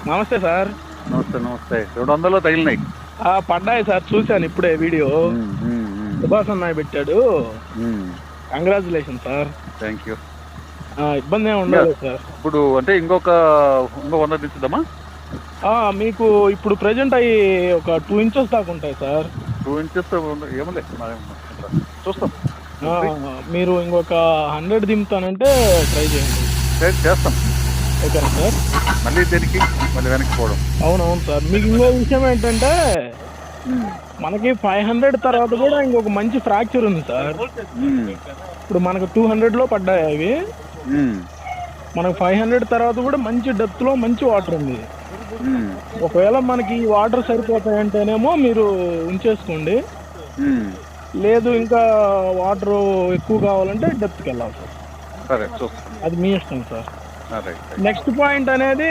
నమస్తే సార్. నమస్తే నమస్తే. 200 తగిలినాయి. పడ్డాయి సార్, చూశాను ఇప్పుడే వీడియో. ఉమ్, ఉమ్, ఉమ్, సుభాష్ అన్నయ్య పెట్టాడు. Um. Congratulation sir. Thank you. ఇబ్బంది ఏమి ఉండదు సార్. ఇప్పుడు అంటే ఇంకో 100 దించుదామా? మీకు ఇప్పుడు ప్రజెంట్ అయ్యి ఒక 2 ఇంచెస్ దాకా ఉంటాయి సార్. 2 ఇంచెస్ ఏమలే చూస్తాం. మీరు ఇంకొక 100 దింపుతానంటే ట్రై చేయండి. చేస్తాం. ఓకేనా సార్? మళ్ళీ దేనికి మళ్ళీ వెనక్కి పోవడం. అవునవును సార్. మీకు ఇంకో విషయం ఏంటంటే మనకి 500 తర్వాత కూడా ఇంకొక మంచి ఫ్రాక్చర్ ఉంది సార్. ఇప్పుడు మనకు 200లో పడ్డాయి అవి. మనకు 500 తర్వాత కూడా మంచి డెప్త్లో మంచి వాటర్ ఉంది. ఒకవేళ మనకి ఈ వాటర్ సరిపోతాయంటేనేమో మీరు ఉంచేసుకోండి. లేదు ఇంకా వాటర్ ఎక్కువ కావాలంటే డెప్త్కి వెళ్ళాలి సార్. సరే చూస్తాం. అది మీ ఇష్టం సార్. రైట్. నెక్స్ట్ పాయింట్ అనేది